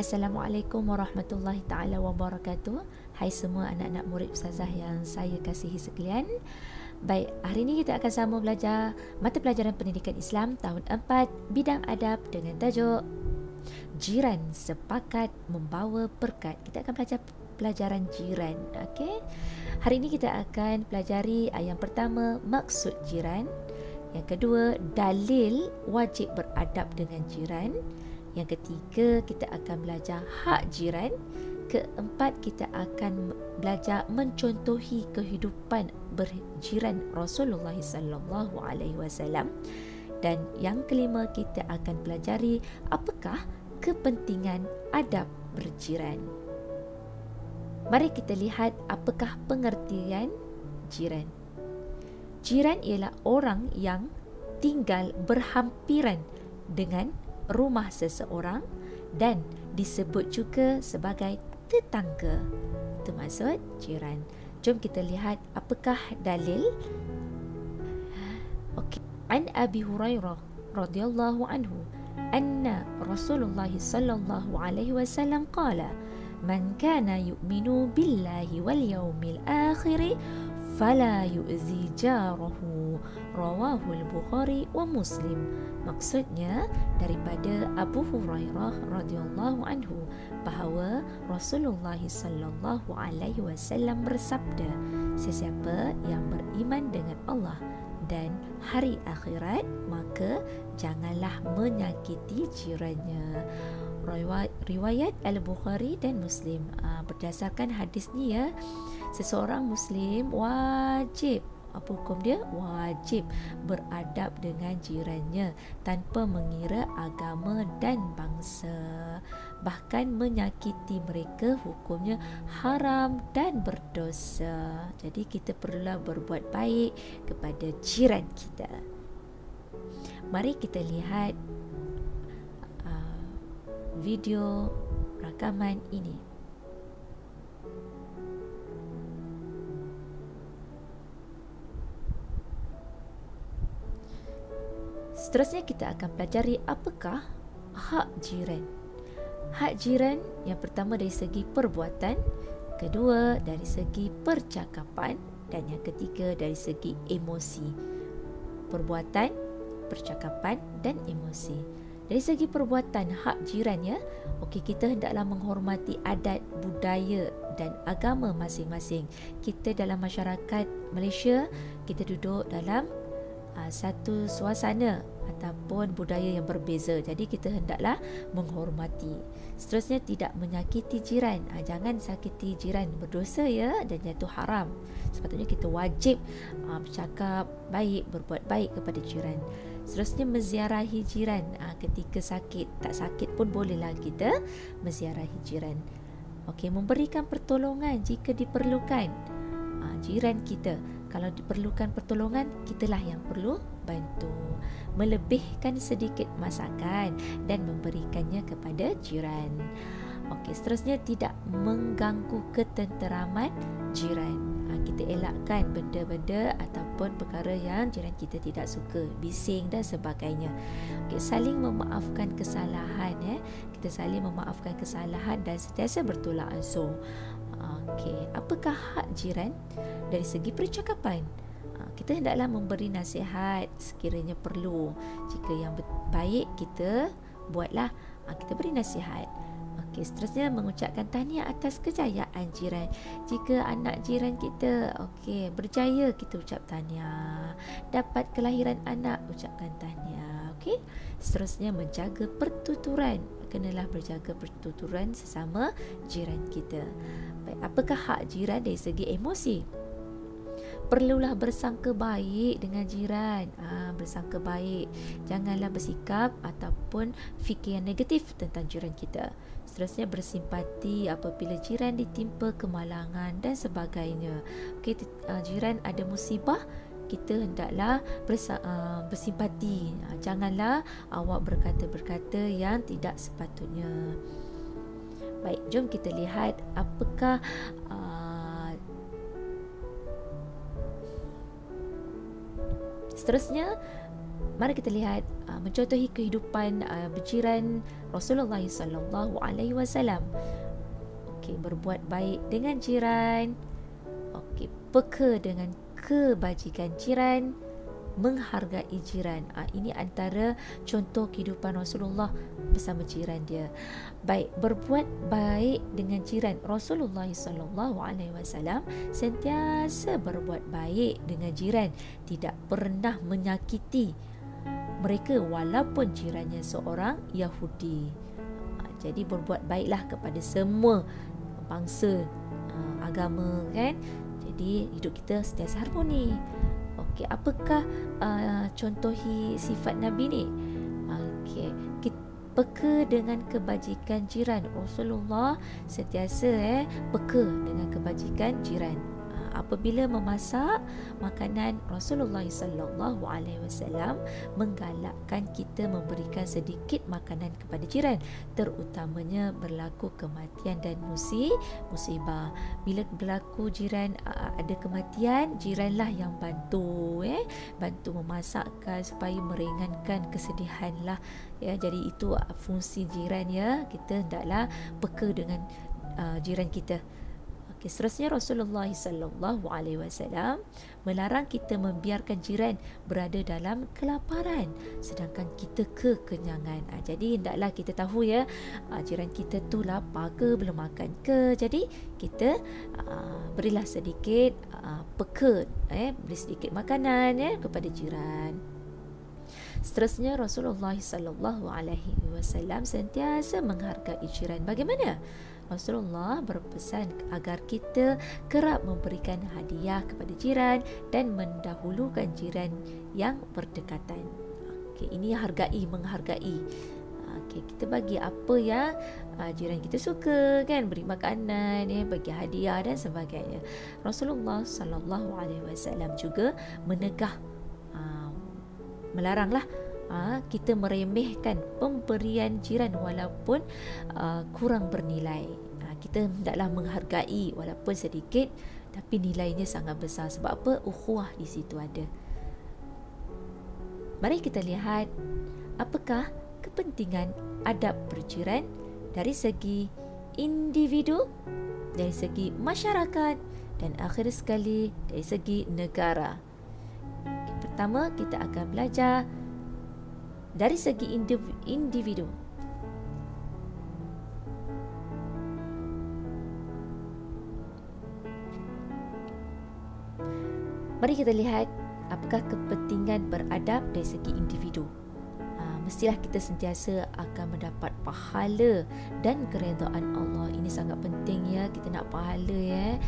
Assalamualaikum warahmatullahi taala wabarakatuh. Hai semua anak-anak murid Ustazah yang saya kasihi sekalian. Baik, hari ini kita akan sama belajar mata pelajaran pendidikan Islam tahun 4 bidang adab dengan tajuk Jiran Sepakat Membawa Berkat. Kita akan belajar pelajaran jiran. Okey. Hari ini kita akan pelajari yang pertama, maksud jiran. Yang kedua, dalil wajib beradab dengan jiran. Yang ketiga, kita akan belajar hak jiran. Keempat, kita akan belajar mencontohi kehidupan berjiran Rasulullah sallallahu alaihi wasallam. Dan yang kelima, kita akan pelajari apakah kepentingan adab berjiran. Mari kita lihat apakah pengertian jiran. Jiran ialah orang yang tinggal berhampiran dengan rumah seseorang dan disebut juga sebagai tetangga. Itu maksud jiran. Jom kita lihat apakah dalil. Okey. An Abi Hurairah radhiyallahu anhu anna Rasulullah sallallahu alaihi wasallam qala man kana yu'minu billahi wal yawmil akhir fala yu'zi jarahu, rawahu al-Bukhari wa Muslim. Maksudnya daripada Abu Hurairah radhiyallahu anhu bahawa Rasulullah sallallahu alaihi wasallam bersabda, sesiapa yang beriman dengan Allah dan hari akhirat maka janganlah menyakiti jirannya. Riwayat Al-Bukhari dan Muslim. Berdasarkan hadis ni ya, seseorang Muslim wajib, apa hukum dia? Wajib beradab dengan jirannya tanpa mengira agama dan bangsa. Bahkan menyakiti mereka hukumnya haram dan berdosa. Jadi kita perlulah berbuat baik kepada jiran kita. Mari kita lihat video rakaman ini. Seterusnya kita akan pelajari apakah hak jiran. Hak jiran yang pertama dari segi perbuatan, kedua dari segi percakapan, dan yang ketiga dari segi emosi. Perbuatan, percakapan dan emosi. Dari segi perbuatan hak jiran ya, okey, kita hendaklah menghormati adat, budaya dan agama masing-masing. Kita dalam masyarakat Malaysia, kita duduk dalam satu suasana ataupun budaya yang berbeza. Jadi kita hendaklah menghormati. Seterusnya tidak menyakiti jiran. Jangan sakiti jiran, berdosa ya, dan jatuh haram. Sepatutnya kita wajib bercakap baik, berbuat baik kepada jiran. Seterusnya menziarahi jiran ketika sakit. Tak sakit pun bolehlah kita menziarahi jiran. Okey, memberikan pertolongan jika diperlukan. Jiran kita, kalau diperlukan pertolongan, kitalah yang perlu bantu. Melebihkan sedikit masakan dan memberikannya kepada jiran. Okey, seterusnya tidak mengganggu ketenteraman jiran. Kita elakkan benda-benda ataupun perkara yang jiran kita tidak suka, bising dan sebagainya. Okey, saling memaafkan kesalahan ya. Kita saling memaafkan kesalahan dan sentiasa bertolak ansur. Okey, apakah hak jiran dari segi percakapan? Kita hendaklah memberi nasihat sekiranya perlu. Jika yang baik kita buatlah, kita beri nasihat. Okey, seterusnya mengucapkan tahniah atas kejayaan jiran. Jika anak jiran kita berjaya, kita ucap tahniah. Dapat kelahiran anak, ucapkan tahniah. Okey. Seterusnya menjaga pertuturan. Kenalah berjaga pertuturan sesama jiran kita. Baik, apakah hak jiran dari segi emosi? Perlulah bersangka baik dengan jiran. Bersangka baik. Janganlah bersikap ataupun fikir yang negatif tentang jiran kita. Seterusnya bersimpati apabila jiran ditimpa kemalangan dan sebagainya. Okey, jiran ada musibah, kita hendaklah bersimpati. Janganlah awak berkata-berkata yang tidak sepatutnya. Baik, jom kita lihat apakah seterusnya Mari kita lihat mencontohi kehidupan berjiran Rasulullah sallallahu alaihi wasallam. Okey, berbuat baik dengan jiran. Okey, peka dengan kebajikan jiran, menghargai jiran. Ini antara contoh kehidupan Rasulullah bersama jiran dia. Baik, berbuat baik dengan jiran. Rasulullah sallallahu alaihi wasallam sentiasa berbuat baik dengan jiran, tidak pernah menyakiti mereka walaupun jirannya seorang Yahudi. Jadi berbuat baiklah kepada semua bangsa, agama, kan? Jadi hidup kita sentiasa harmoni. Okey, apakah contohi sifat Nabi ni? Okey, peka dengan kebajikan jiran. Rasulullah sentiasa peka dengan kebajikan jiran. Apabila memasak makanan, Rasulullah sallallahu alaihi wasallam menggalakkan kita memberikan sedikit makanan kepada jiran, terutamanya berlaku kematian dan musibah. Bila berlaku jiran ada kematian, jiranlah yang bantu memasakkan supaya meringankan kesedihan lah. Jadi itu fungsi jiran, kita hendaklah peka dengan jiran kita. Seterusnya Rasulullah sallallahu alaihi wasallam melarang kita membiarkan jiran berada dalam kelaparan sedangkan kita kekenyangan. Jadi hendaklah kita tahu jiran kita tu lapar ke, belum makan ke. Jadi kita berilah sedikit peka, beri sedikit makanan kepada jiran. Seterusnya Rasulullah sallallahu alaihi wasallam sentiasa menghargai jiran. Bagaimana? Rasulullah berpesan agar kita kerap memberikan hadiah kepada jiran dan mendahulukan jiran yang berdekatan. Ini menghargai. Kita bagi apa yang jiran kita suka, kan? Beri makanan, bagi hadiah dan sebagainya. Rasulullah sallallahu alaihi wasallam juga melaranglah kita meremehkan pemberian jiran walaupun kurang bernilai. Kita hendaklah menghargai walaupun sedikit, tapi nilainya sangat besar. Sebab apa? Ukhuwah di situ ada. Mari kita lihat apakah kepentingan adab berjiran dari segi individu, dari segi masyarakat, dan akhir sekali dari segi negara. Pertama, kita akan belajar dari segi individu. Mari kita lihat apakah kepentingan beradab dari segi individu. Mestilah kita sentiasa akan mendapat pahala dan keredaan Allah. Ini sangat penting, kita nak pahala.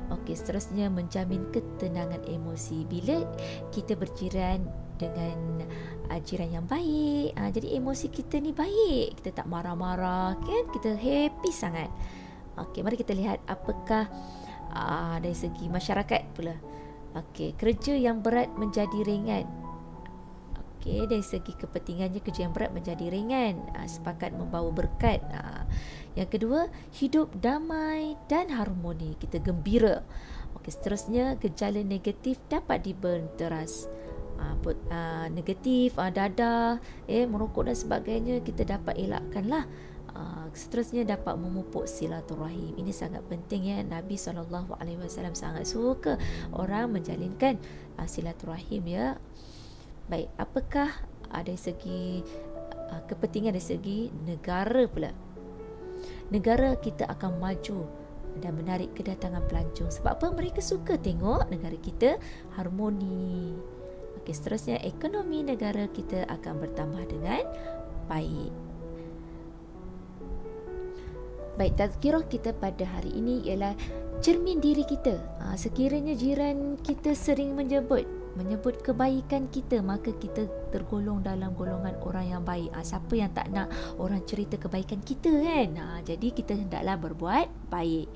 Okey, seterusnya menjamin ketenangan emosi. Bila kita berjiran dengan jiran yang baik, jadi emosi kita ni baik, kita tak marah-marah, kan? Kita happy sangat. Okey, mari kita lihat apakah dari segi masyarakat pula. Okey, kerja yang berat menjadi ringan. Okey, dari segi kepentingannya kerja yang berat menjadi ringan, sepakat membawa berkat. Yang kedua, hidup damai dan harmoni, kita gembira. Okey, seterusnya gejala negatif dapat dibenteras. Negatif, dadah, merokok dan sebagainya kita dapat elakkanlah. Seterusnya dapat memupuk silaturahim. Ini sangat penting, Nabi SAW sangat suka orang menjalinkan silaturahim, Baik, apakah dari segi kepentingan dari segi negara pula? Negara kita akan maju dan menarik kedatangan pelancong. Sebab apa? Mereka suka tengok negara kita harmoni. Okey, seterusnya ekonomi negara kita akan bertambah dengan baik. Baik, tazkirah kita pada hari ini ialah cermin diri kita. Sekiranya jiran kita sering menyebut kebaikan kita, maka kita tergolong dalam golongan orang yang baik. Siapa yang tak nak orang cerita kebaikan kita, kan? Jadi kita hendaklah berbuat baik.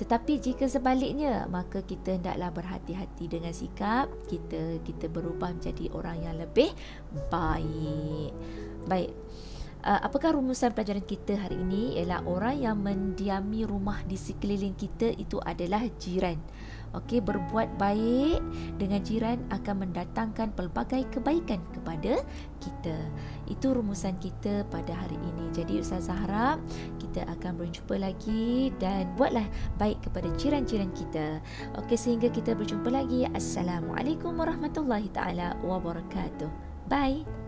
Tetapi jika sebaliknya, maka kita hendaklah berhati-hati dengan sikap kita. Kita berubah menjadi orang yang lebih baik. Baik. Apakah rumusan pelajaran kita hari ini? Ialah orang yang mendiami rumah di sekeliling kita itu adalah jiran. Okey, berbuat baik dengan jiran akan mendatangkan pelbagai kebaikan kepada kita. Itu rumusan kita pada hari ini. Jadi Ustazah harap kita akan berjumpa lagi dan buatlah baik kepada jiran-jiran kita. Okey, sehingga kita berjumpa lagi. Assalamualaikum warahmatullahi taala wabarakatuh. Bye.